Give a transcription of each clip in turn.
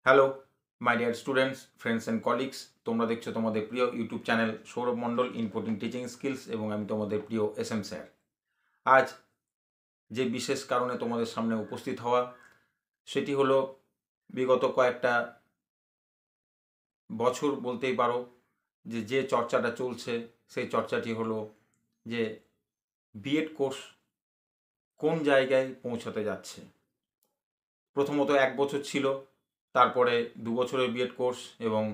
Hello my dear students, friends and colleagues. তোমরা দেখছো তোমাদের প্রিয় ইউটিউব চ্যানেল সৌরভ মণ্ডল ইনপুটিং টিচিং স্কিলস এবং আমি তোমাদের প্রিয় এস এম স্যার। আজ যে বিশেষ কারণে তোমাদের সামনে উপস্থিত হওয়া সেটি হলো বিগত কয়েকটা বছর বলতেই পারো যে চর্চাটা চলছে সেই চর্চাটি হলো যে বিএড কোর্স কোন জায়গায় পৌঁছাতে যাচ্ছে। প্রথমত 1 বছর ছিল, তারপরে 2 বছরের বিএড কোর্স এবং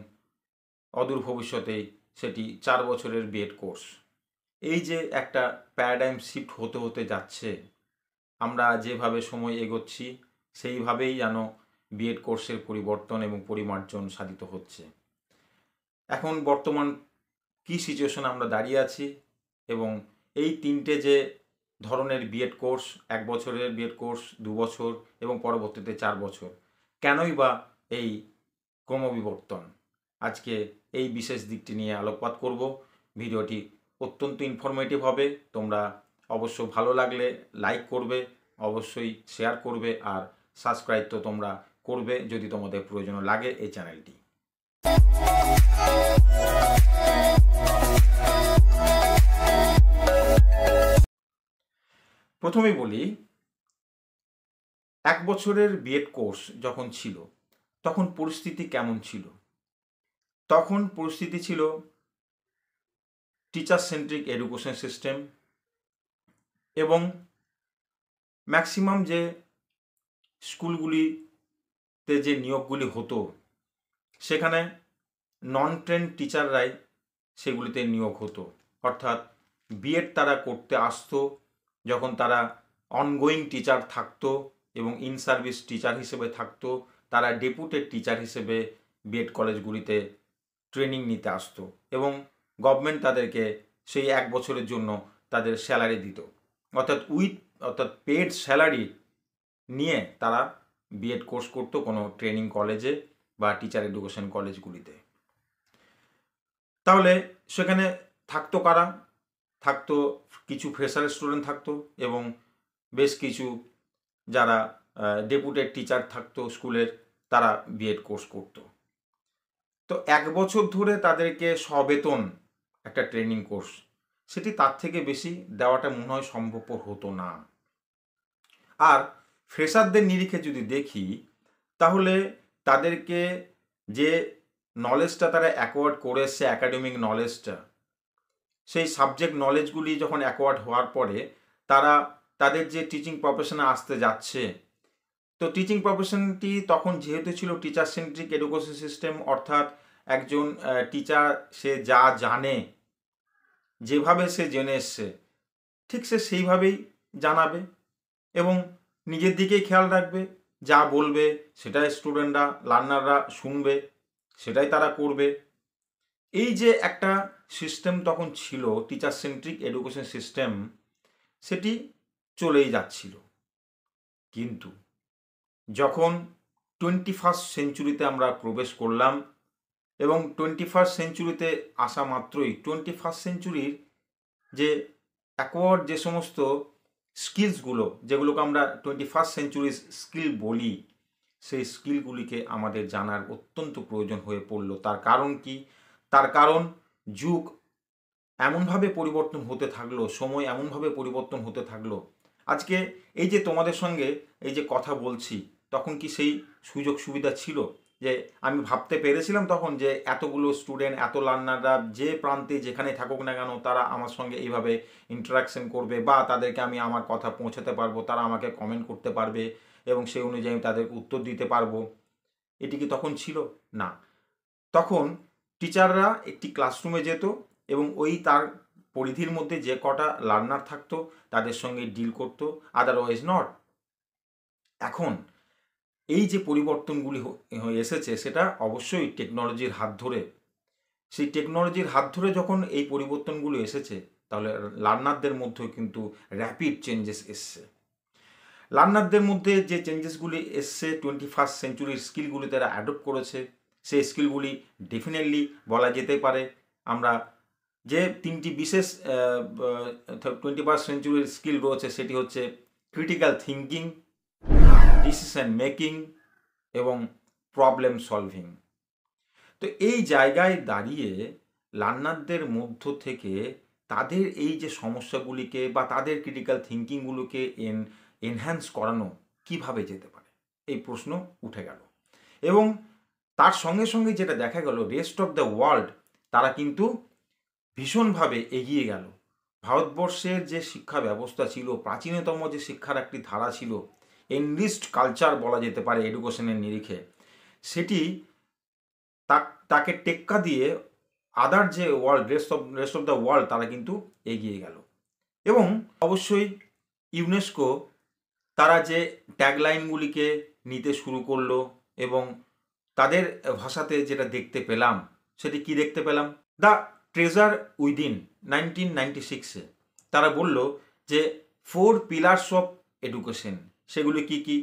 অদূর ভবিষ্যতেই সেটি 4 বছরের বিএড কোর্স। এই যে একটা প্যারাডাইম শিফট হতে হতে যাচ্ছে, আমরা যেভাবে সময় এগোচ্ছি সেইভাবেই যেন বিএড কোর্সের পরিবর্তন এবং পরিমার্জন সাধিত হচ্ছে। এখন বর্তমান কি সিচুয়েশন আমরা দাঁড়িয়ে আছি এবং এই তিনটে যে ধরনের বিএড কোর্স, 1 বছরের বিএড কোর্স, 2 বছর এবং পরবর্তীতে 4 বছর, কেনই বা এই ক্রমবিবর্তন, আজকে এই বিশেষ দিকটি নিয়ে আলোকপাত করব। ভিডিওটি অত্যন্ত ইনফরমেটিভ হবে। তোমরা অবশ্য ভালো লাগলে লাইক করবে, অবশ্যই শেয়ার করবে আর সাবস্ক্রাইব তো তোমরা করবে যদি তোমাদের প্রয়োজন লাগে এই চ্যানেলটি। প্রথমেই বলি, 1 বছরের বিএড কোর্স যখন ছিল তখন পরিস্থিতি কেমন ছিল? তখন পরিস্থিতি ছিল টিচার সেন্ট্রিক এডুকেশন সিস্টেম এবং ম্যাক্সিমাম যে স্কুলগুলিতে যে নিয়োগগুলি হতো সেখানে নন ট্রেন্ড টিচাররাই সেগুলিতে নিয়োগ হতো। অর্থাৎ বিএড তারা করতে আসতো যখন তারা অনগোয়িং টিচার থাকতো এবং ইন সার্ভিস টিচার হিসেবে থাকতো, তারা ডেপুটেড টিচার হিসেবে বিএড কলেজগুলিতে ট্রেনিং নিতে আসতো এবং গভর্নমেন্ট তাদেরকে সেই 1 বছরের জন্য তাদের স্যালারি দিত। অর্থাৎ পেড স্যালারি নিয়ে তারা বিএড কোর্স করতো কোনো ট্রেনিং কলেজে বা টিচার এডুকেশন কলেজগুলিতে। তাহলে সেখানে থাকতো কারা? থাকতো কিছু ফ্রেশার স্টুডেন্ট থাকতো এবং বেশ কিছু যারা ডেপুটেড টিচার থাকতো স্কুলের, তারা বিএড কোর্স করতো। তো 1 বছর ধরে তাদেরকে সবেতন একটা ট্রেনিং কোর্স, সেটি তার থেকে বেশি দেওয়াটা মনে হয় সম্ভবপর হতো না। আর ফ্রেশারদের নিরিখে যদি দেখি তাহলে তাদেরকে যে নলেজটা তারা অ্যাকোয়ার্ড করে এসছে, অ্যাকাডেমিক নলেজটা, সেই সাবজেক্ট নলেজগুলি যখন অ্যাকোয়ার্ড হওয়ার পরে তারা তাদের যে টিচিং প্রফেশনে আসতে যাচ্ছে, তো টিচিং প্রফেশনটি তখন যেহেতু ছিল টিচার সেন্ট্রিক এডুকেশন সিস্টেম, অর্থাৎ একজন টিচার সে যা জানে, যেভাবে সে জেনে এসছে ঠিক সে সেইভাবেই জানাবে এবং নিজের দিকেই খেয়াল রাখবে। যা বলবে সেটাই স্টুডেন্টরা, লার্নাররা শুনবে, সেটাই তারা করবে। এই যে একটা সিস্টেম তখন ছিল টিচার সেন্ট্রিক এডুকেশন সিস্টেম, সেটি চলেই যাচ্ছিল। কিন্তু যখন 21st সেঞ্চুরিতে আমরা প্রবেশ করলাম এবং 21st সেঞ্চুরিতে আসা মাত্রই 21st সেঞ্চুরির যে অ্যাকোয়ার্ড যে সমস্ত স্কিলসগুলো, যেগুলোকে আমরা 21st সেঞ্চুরির স্কিল বলি, সেই স্কিলগুলিকে আমাদের জানার অত্যন্ত প্রয়োজন হয়ে পড়ল। তার কারণ কি? তার কারণ যুগ এমনভাবে পরিবর্তন হতে থাকলো, সময় এমনভাবে পরিবর্তন হতে থাকলো। আজকে এই যে তোমাদের সঙ্গে এই যে কথা বলছি, তখন কি সেই সুযোগ সুবিধা ছিল যে আমি ভাবতে পেরেছিলাম তখন যে এতগুলো স্টুডেন্ট, এত লার্নাররা যে প্রান্তে যেখানে থাকুক না কেন তারা আমার সঙ্গে এইভাবে ইন্টারাকশন করবে বা তাদেরকে আমি আমার কথা পৌঁছাতে পারবো, তারা আমাকে কমেন্ট করতে পারবে এবং সেই অনুযায়ী আমি তাদেরকে উত্তর দিতে পারবো? এটি কি তখন ছিল? না। তখন টিচাররা একটি ক্লাসরুমে যেত এবং ওই তার পরিধির মধ্যে যে কটা লার্নার থাকতো তাদের সঙ্গে ডিল করতো, আদারওয়াইজ নট। এখন এই যে পরিবর্তনগুলি এসেছে সেটা অবশ্যই টেকনোলজির হাত ধরে। সেই টেকনোলজির হাত ধরে যখন এই পরিবর্তনগুলো এসেছে, তাহলে লার্নারদের মধ্যেও কিন্তু র্যাপিড চেঞ্জেস এসছে। লার্নারদের মধ্যে যে চেঞ্জেসগুলি এসছে 21st সেঞ্চুরির স্কিলগুলি তারা অ্যাডপ্ট করেছে, সেই স্কিলগুলি ডেফিনেটলি বলা যেতে পারে আমরা যে তিনটি বিশেষ 21st সেঞ্চুরির স্কিল রয়েছে, সেটি হচ্ছে ক্রিটিক্যাল থিঙ্কিং, ডিসিশন মেকিং এবং প্রবলেম সলভিং। তো এই জায়গায় দাঁড়িয়ে লার্নারদের মধ্য থেকে তাদের এই যে সমস্যাগুলিকে বা তাদের ক্রিটিক্যাল থিঙ্কিংগুলোকে এনহ্যান্স করানো কিভাবে যেতে পারে, এই প্রশ্ন উঠে গেল। এবং তার সঙ্গে সঙ্গে যেটা দেখা গেল, রেস্ট অফ দ্য ওয়ার্ল্ড তারা কিন্তু ভীষণভাবে এগিয়ে গেল। ভারতবর্ষের যে শিক্ষা ব্যবস্থা ছিল, প্রাচীনতম যে শিক্ষার একটি ধারা ছিল, এনরিচড কালচার বলা যেতে পারে এডুকেশনের নিরিখে, সেটি তাকে টেক্কা দিয়ে আদার যে world, rest of the world তারা কিন্তু এগিয়ে গেল। এবং অবশ্যই ইউনেস্কো তারা যে ট্যাগলাইনগুলিকে নিতে শুরু করলো এবং তাদের ভাষাতে যেটা দেখতে পেলাম, সেটি কি দেখতে পেলাম, দ্য ট্রেজার উইদিন 1996-এ তারা বলল যে 4 পিলার্স অফ এডুকেশন, সেগুলি কি কি?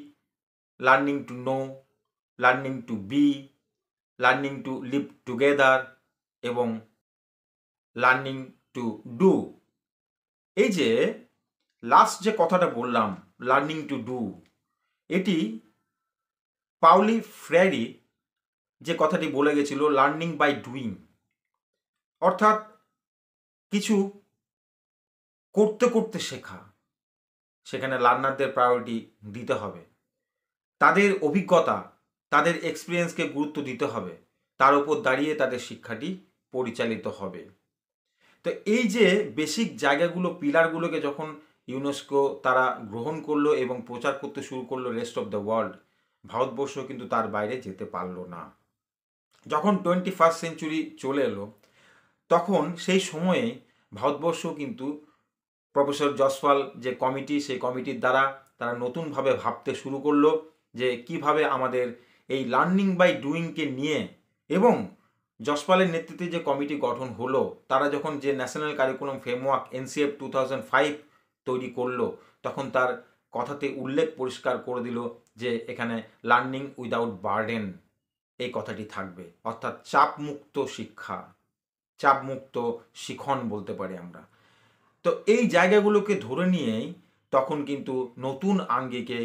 Learning to know, learning to be, learning to live together এবং লার্নিং টু ডু। এই যে লাস্ট যে কথাটা বললাম, লার্নিং টু ডু, এটি পাউলি ফ্রেরি যে কথাটি বলে গেছিল, লার্নিং বাই ডুইং, অর্থাৎ কিছু করতে করতে শেখা। সেখানে লার্নারদের প্রায়োরিটি দিতে হবে, তাদের অভিজ্ঞতা, তাদের এক্সপিরিয়েন্সকে গুরুত্ব দিতে হবে, তার উপর দাঁড়িয়ে তাদের শিক্ষাটি পরিচালিত হবে। তো এই যে বেসিক জায়গাগুলো, পিলারগুলোকে যখন ইউনেস্কো তারা গ্রহণ করলো এবং প্রচার করতে শুরু করলো rest of the world, Bharatvarsha কিন্তু তার বাইরে যেতে পারলো না। যখন 21st সেঞ্চুরি চলে এলো, তখন সেই সময়ে ভারতবর্ষ কিন্তু প্রফেসর জসওয়াল যে কমিটি, সেই কমিটির দ্বারা তারা নতুনভাবে ভাবতে শুরু করলো যে কিভাবে আমাদের এই লার্নিং বাই ডুইংকে নিয়ে, এবং জসপালের নেতৃত্বে যে কমিটি গঠন হলো, তারা যখন যে ন্যাশনাল কারিকুলাম ফ্রেমওয়ার্ক NCF 2005 তৈরি করলো, তখন তার কথাতে উল্লেখ পরিষ্কার করে দিল যে এখানে লার্নিং উইদাউট বার্ডেন এই কথাটি থাকবে, অর্থাৎ চাপমুক্ত শিক্ষা, চাপমুক্ত শিখন বলতে পারি আমরা। তো এই জায়গাগুলোকে ধরে নিয়েই তখন কিন্তু নতুন আঙ্গিকে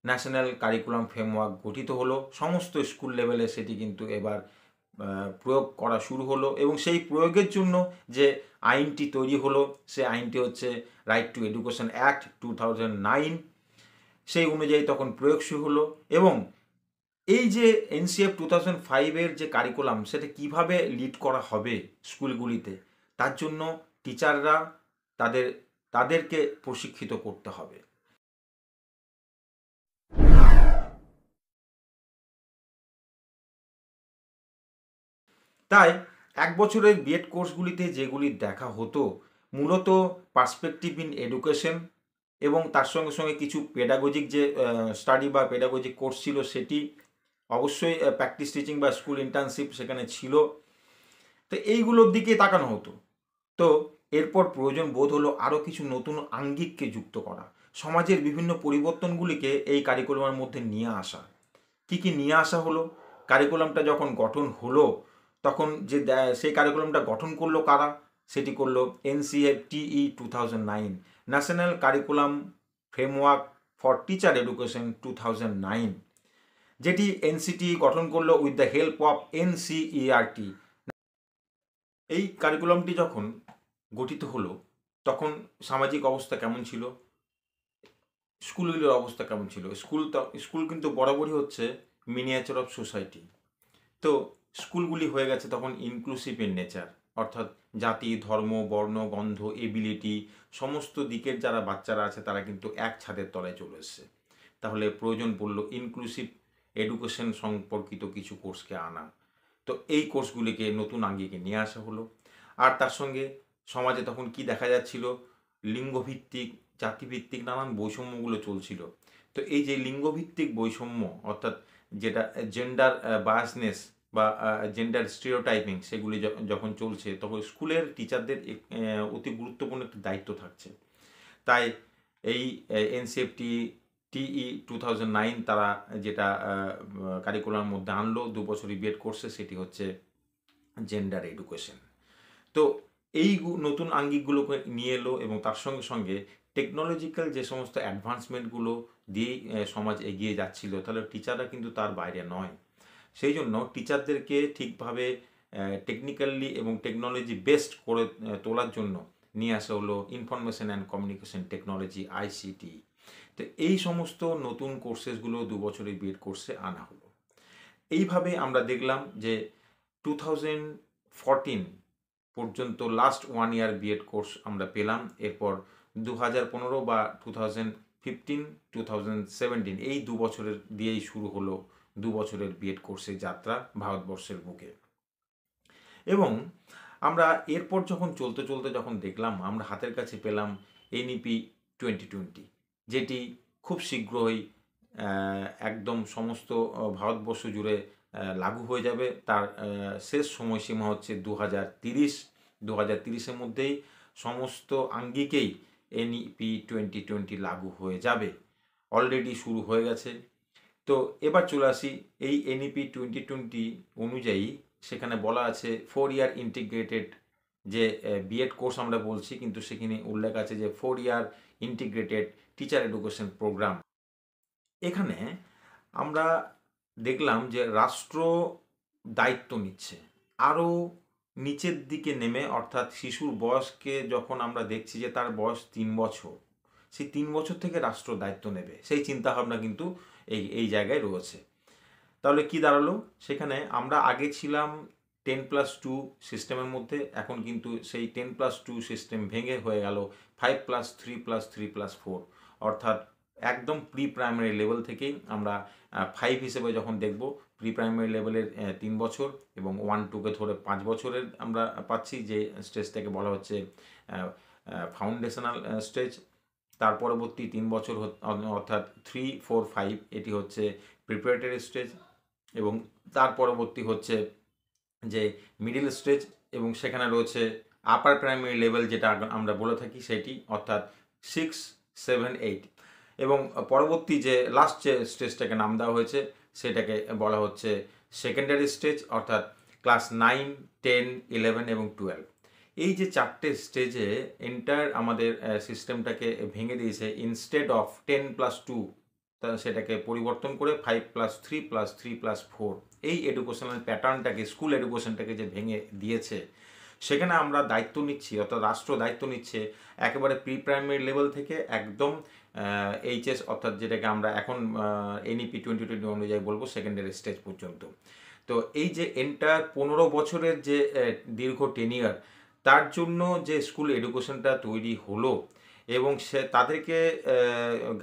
ন্যাশনাল কারিকুলাম ফ্রেমওয়ার্ক গঠিত হলো। সমস্ত স্কুল লেভেলে সেটি কিন্তু এবার প্রয়োগ করা শুরু হলো, এবং সেই প্রয়োগের জন্য যে আইনটি তৈরি হলো, সেই আইনটি হচ্ছে রাইট টু এডুকেশন অ্যাক্ট 2009। সেই অনুযায়ী তখন প্রয়োগ শুরু হলো, এবং এই যে NCF 2005-এর যে কারিকুলাম, সেটা কিভাবে লিড করা হবে স্কুলগুলিতে, তার জন্য টিচাররা তাদেরকে প্রশিক্ষিত করতে হবে। তাই 1 বছরের বিএড কোর্সগুলিতে যেগুলি দেখা হতো, মূলত পার্সপেক্টিভ ইন এডুকেশন, এবং তার সঙ্গে সঙ্গে কিছু পেডাগজিক যে স্টাডি বা পেডাগজিক কোর্স ছিল, সেটি অবশ্যই প্র্যাকটিস টিচিং বা স্কুল ইন্টার্নশিপ সেখানে ছিল। তো এইগুলোর দিকে তাকানো হতো। তো এরপর প্রয়োজন বোধ হলো আরও কিছু নতুন আঙ্গিককে যুক্ত করা, সমাজের বিভিন্ন পরিবর্তনগুলিকে এই কারিকুলামের মধ্যে নিয়ে আসা। কি কি নিয়ে আসা হলো? কারিকুলামটা যখন গঠন হলো, তখন যে সেই কারিকুলামটা গঠন করলো কারা? সেটি করলো NCFTE 2009, national curriculum framework for teacher education 2009, যেটি NCTE গঠন করলো with the help of NCERT। এই কারিকুলামটি যখন গঠিত হলো, তখন সামাজিক অবস্থা কেমন ছিল, স্কুলগুলির অবস্থা কেমন ছিল? স্কুল কিন্তু বরাবরই হচ্ছে মিনিয়েচার অফ সোসাইটি। তো স্কুলগুলি হয়ে গেছে তখন ইনক্লুসিভ ইন নেচার, অর্থাৎ জাতি, ধর্ম, বর্ণ, গন্ধ, এবিলিটি, সমস্ত দিকের যারা বাচ্চারা আছে তারা কিন্তু এক ছাদের তলায় চলে এসছে। তাহলে প্রয়োজন পড়লো ইনক্লুসিভ এডুকেশন সম্পর্কিত কিছু কোর্সকে আনা। তো এই কোর্সগুলিকে নতুন আঙ্গিকে নিয়ে আসা হলো। আর তার সঙ্গে সমাজে তখন কি দেখা যাচ্ছিল? লিঙ্গভিত্তিক, জাতিভিত্তিক নানান বৈষম্যগুলো চলছিল। তো এই যে লিঙ্গভিত্তিক বৈষম্য, অর্থাৎ যেটা জেন্ডার বায়াসনেস বা জেন্ডার স্টিরিওটাইপিং, সেগুলি যখন চলছে, তখন স্কুলের টিচারদের অতি গুরুত্বপূর্ণ একটি দায়িত্ব থাকছে। তাই এই NCFTE 2009 তারা যেটা কারিকুলামের মধ্যে আনলো 2 বছরের বিএড কোর্সে, সেটি হচ্ছে জেন্ডার এডুকেশন। তো এই নতুন আঙ্গিকগুলোকে নিয়ে এলো, এবং তার সঙ্গে সঙ্গে টেকনোলজিক্যাল যে সমস্ত অ্যাডভান্সমেন্টগুলো দিয়েই সমাজ এগিয়ে যাচ্ছিল, তাহলে টিচাররা কিন্তু তার বাইরে নয়। সেই জন্য টিচারদেরকে ঠিকভাবে টেকনিক্যালি এবং টেকনোলজি বেসড করে তোলার জন্য নিয়ে আসা হলো information and communication technology, ICT। তো এই সমস্ত নতুন কোর্সেসগুলো 2 বছরের বিএড কোর্সে আনা হলো। এইভাবে আমরা দেখলাম যে 2014 পর্যন্ত লাস্ট 1 ইয়ার বিএড কোর্স আমরা পেলাম। এরপর 2015 বা 2015, 2017 এই 2 বছরের দিয়েই শুরু হলো 2 বছরের বিএড কোর্সের যাত্রা ভারতবর্ষের বুকে। এবং আমরা এরপর যখন চলতে চলতে যখন দেখলাম, আমরা হাতের কাছে পেলাম NEP 2020, যেটি খুব শীঘ্রই একদম সমস্ত ভারতবর্ষ জুড়ে লাগু হয়ে যাবে। তার শেষ সময়সীমা হচ্ছে 2030। 2030-এর মধ্যেই সমস্ত আঙ্গিকেই NEP 2020 লাগু হয়ে যাবে। অলরেডি শুরু হয়ে গেছে। তো এবার চলে আসি এই NEP 2020 অনুযায়ী। সেখানে বলা আছে 4 ইয়ার ইন্টিগ্রেটেড যে বিএড কোর্স আমরা বলছি, কিন্তু সেখানে উল্লেখ আছে যে 4 year integrated teacher education programme. এখানে আমরা দেখলাম যে রাষ্ট্র দায়িত্ব নিচ্ছে আরও নিচের দিকে নেমে, অর্থাৎ শিশুর বয়সকে যখন আমরা দেখছি যে তার বয়স 3 বছর, সেই 3 বছর থেকে রাষ্ট্র দায়িত্ব নেবে, সেই চিন্তাভাবনা কিন্তু এই জায়গায় রয়েছে। তাহলে কি দাঁড়ালো? সেখানে আমরা আগে ছিলাম 10+2 সিস্টেমের মধ্যে, এখন কিন্তু সেই 10+2 সিস্টেম ভেঙে হয়ে গেল 5+3+3+4, অর্থাৎ একদম প্রি প্রাইমারি লেভেল থেকেই আমরা 5 হিসেবে যখন দেখব, প্রি প্রাইমারি লেভেলের 3 বছর এবং 1-2কে ধরে 5 বছরের আমরা পাচ্ছি, যে স্টেজটাকে বলা হচ্ছে ফাউন্ডেশনাল স্টেজ। তার পরবর্তী 3 বছর অর্থাৎ 3, 4, 5 এটি হচ্ছে প্রিপারেটরি স্টেজ, এবং তার পরবর্তী হচ্ছে যে মিডিল স্টেজ, এবং সেখানে রয়েছে আপার প্রাইমারি লেভেল যেটা আমরা বলে থাকি সেটি, অর্থাৎ 6, 7, 8, এবং পরবর্তী যে লাস্ট যে স্টেজটাকে নাম দেওয়া হয়েছে সেটাকে বলা হচ্ছে সেকেন্ডারি স্টেজ, অর্থাৎ ক্লাস 9, 10, 11 এবং 12। এই যে 4টে স্টেজে এন্টায়ার আমাদের সিস্টেমটাকে ভেঙে দিয়েছে। ইনস্টেড অফ 10+2 সেটাকে পরিবর্তন করে 5+3+3+4 এই এডুকেশনাল প্যাটার্নটাকে, স্কুল এডুকেশনটাকে যে ভেঙে দিয়েছে, সেখানে আমরা দায়িত্ব নিচ্ছি, অর্থাৎ রাষ্ট্র দায়িত্ব নিচ্ছে একেবারে প্রি প্রাইমারি লেভেল থেকে একদম HS, অর্থাৎ যেটাকে আমরা এখন NEP 2020 অনুযায়ী বলবো সেকেন্ডারি স্টেজ পর্যন্ত। তো এই যে এন্টায়ার 15 বছরের যে দীর্ঘ টেনিয়ার, তার জন্য যে স্কুল এডুকেশনটা তৈরি হলো, এবং তাদেরকে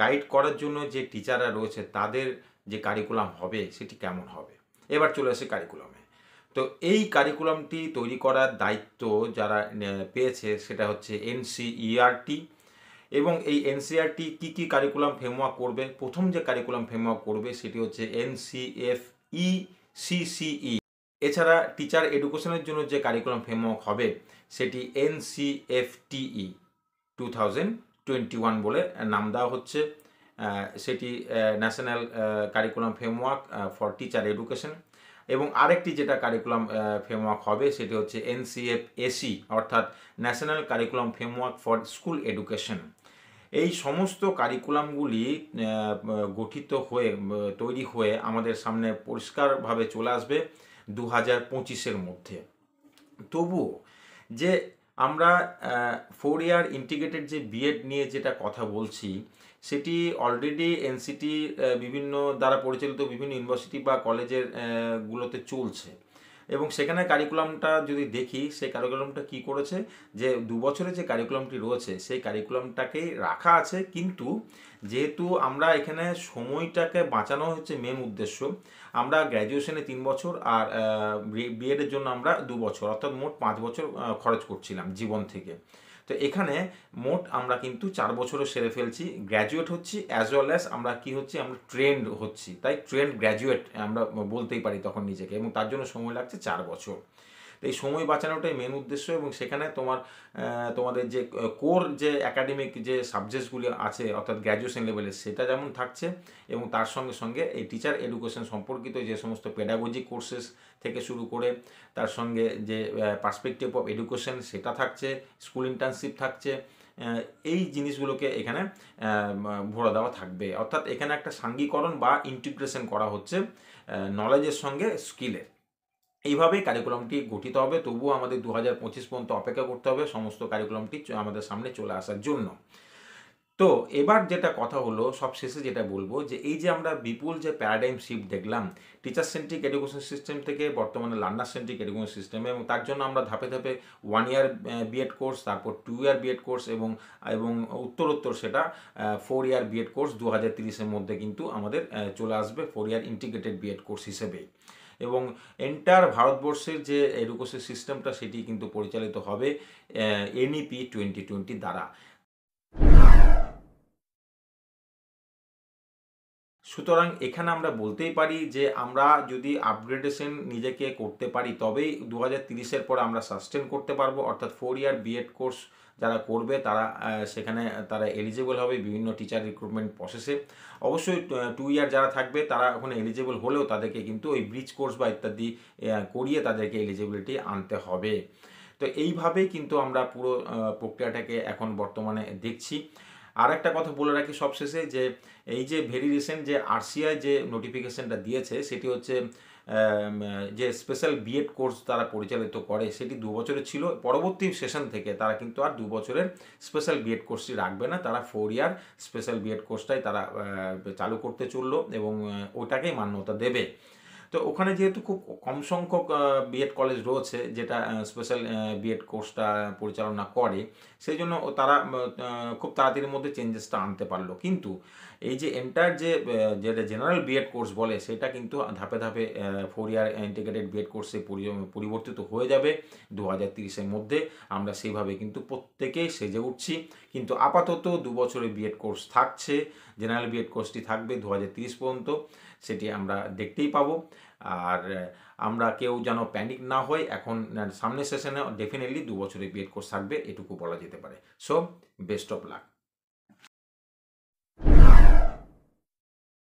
গাইড করার জন্য যে টিচাররা রয়েছে তাদের যে কারিকুলাম হবে সেটি কেমন হবে। এবার চলে আসে কারিকুলামে। তো এই কারিকুলামটি তৈরি করার দায়িত্ব যারা পেয়েছে সেটা হচ্ছে NCERT, এবং এই NCERT কী কী কারিকুলাম ফ্রেমওয়ার্ক করবে? প্রথম যে কারিকুলাম ফ্রেমওয়ার্ক করবে সেটি হচ্ছে NCFE-CCE। এছাড়া টিচার এডুকেশনের জন্য যে কারিকুলাম ফ্রেমওয়ার্ক হবে সেটি NCFTE 2021 বলে নাম দেওয়া হচ্ছে। সেটি national curriculum framework for teacher education. এবং আরেকটি যেটা কারিকুলাম ফ্রেমওয়ার্ক হবে সেটি হচ্ছে NCFAC, অর্থাৎ national curriculum framework for school education. এই সমস্ত কারিকুলামগুলি গঠিত হয়ে তৈরি হয়ে আমাদের সামনে পরিষ্কারভাবে চলে আসবে 2025-এর মধ্যে। তবুও যে আমরা 4 ইয়ার ইন্টিগ্রেটেড যে বিএড নিয়ে যেটা কথা বলছি, সেটি অলরেডি NCT বিভিন্ন দ্বারা পরিচালিত বিভিন্ন ইউনিভার্সিটি বা কলেজের গুলোতে চলছে, এবং সেখানে কারিকুলামটা যদি দেখি, সেই কারিকুলামটা কি করেছে, যে 2 বছরের যে কারিকুলামটি রয়েছে সেই কারিকুলামটাকেই রাখা আছে, কিন্তু যেহেতু আমরা এখানে সময়টাকে বাঁচানো হচ্ছে মেন উদ্দেশ্য, আমরা গ্র্যাজুয়েশনে 3 বছর আর বিএডের জন্য আমরা 2 বছর, অর্থাৎ মোট 5 বছর খরচ করছিলাম জীবন থেকে। তো এখানে মোট আমরা কিন্তু 4 বছরও সেরে ফেলছি, গ্র্যাজুয়েট হচ্ছি, অ্যাজ ওয়েল অ্যাজ আমরা কি হচ্ছি, আমরা ট্রেন্ড হচ্ছি, তাই ট্রেন্ড গ্র্যাজুয়েট আমরা বলতেই পারি তখন নিজেকে, এবং তার জন্য সময় লাগছে 4 বছর। তো এই সময় বাঁচানোটাই মেন উদ্দেশ্য, এবং সেখানে তোমাদের যে কোর যে একাডেমিক যে সাবজেক্টসগুলি আছে, অর্থাৎ গ্র্যাজুয়েশন লেভেলে, সেটা যেমন থাকছে, এবং তার সঙ্গে সঙ্গে এই টিচার এডুকেশন সম্পর্কিত যে সমস্ত পেডাগোজিক কোর্সেস থেকে শুরু করে তার সঙ্গে যে পার্সপেক্টিভ অফ এডুকেশন সেটা থাকছে, স্কুল ইন্টার্নশিপ থাকছে, এই জিনিসগুলোকে এখানে ভরে দেওয়া থাকবে। অর্থাৎ এখানে একটা সাঙ্গীকরণ বা ইন্টিগ্রেশন করা হচ্ছে নলেজের সঙ্গে স্কিলের। এইভাবেই কারিকুলামটি গঠিত হবে। তবুও আমাদের 2025 পর্যন্ত অপেক্ষা করতে হবে সমস্ত কারিকুলামটি আমাদের সামনে চলে আসার জন্য। তো এবার যেটা কথা হলো, সবশেষে যেটা বলবো যে এই যে আমরা বিপুল যে প্যারাডাইম শিফট দেখলাম টিচার সেন্ট্রিক এডুকেশন সিস্টেম থেকে বর্তমানে লার্নার সেন্ট্রিক এডুকেশন সিস্টেমে, এবং তার জন্য আমরা ধাপে ধাপে 1 ইয়ার বিএড কোর্স, তারপর 2 ইয়ার বিএড কোর্স এবং উত্তরোত্তর সেটা 4 ইয়ার বিএড কোর্স 2030-এর মধ্যে কিন্তু আমাদের চলে আসবে 4 ইয়ার ইন্টিগ্রেটেড বিএড কোর্স হিসেবেই। এবং এন্টার ভারতবর্ষের যে এডুকেশন সিস্টেমটা সেটি কিন্তু পরিচালিত হবে এনইপি 2020 দ্বারা। সুতরাং এখানে আমরা বলতেই পারি যে আমরা যদি আপগ্রেডেশন নিজেকে করতে পারি তবেই 2030-এর পর আমরা সাস্টেন করতে পারবো, অর্থাৎ 4 ইয়ার বিএড কোর্স যারা করবে তারা সেখানে তারা এলিজিবল হবে বিভিন্ন টিচার রিক্রুটমেন্ট প্রসেসে। অবশ্যই 2 ইয়ার যারা থাকবে তারা ওখানে এলিজিবল হলেও তাদেরকে কিন্তু ওই ব্রিজ কোর্স বা ইত্যাদি করিয়ে তাদেরকে এলিজিবিলিটি আনতে হবে। তো এইভাবেই কিন্তু আমরা পুরো প্রক্রিয়াটাকে এখন বর্তমানে দেখছি। আর একটা কথা বলে রাখি সবশেষে, যে এই যে ভেরি রিসেন্ট যে আরসিআই যে নোটিফিকেশনটা দিয়েছে সেটি হচ্ছে যে স্পেশাল বিএড কোর্স তারা পরিচালিত করে সেটি 2 বছরের ছিল। পরবর্তী সেশন থেকে তারা কিন্তু আর 2 বছরের স্পেশাল বিএড কোর্সটি রাখবে না, তারা 4 ইয়ার স্পেশাল বিএড কোর্সটাই তারা চালু করতে চললো এবং ওটাকেই মান্যতা দেবে। তো ওখানে যেহেতু খুব কম সংখ্যক বিএড কলেজ রয়েছে যেটা স্পেশাল বিএড কোর্সটা পরিচালনা করে, সেই জন্য তারা খুব তাড়াতাড়ির মধ্যে চেঞ্জেসটা আনতে পারলো। কিন্তু এই যে এন্টায়ার যেটা জেনারেল বিএড কোর্স বলে সেটা কিন্তু ধাপে ধাপে 4 ইয়ার ইন্টিগ্রেটেড বিএড কোর্সে পরিবর্তিত হয়ে যাবে 2030-এর মধ্যে। আমরা সেইভাবে কিন্তু প্রত্যেকেই সেজে উঠছি। কিন্তু আপাতত 2 বছরের বিএড কোর্স থাকছে, জেনারেল বিএড কোর্সটি থাকবে 2030 পর্যন্ত, সেটি আমরা দেখতেই পাবো। আর আমরা কেউ যেন প্যানিক না হয়, এখন সামনের সেশনে ডেফিনেটলি 2 বছরের বিএড কোর্স থাকবে, এটুকু বলা যেতে পারে। So best of luck.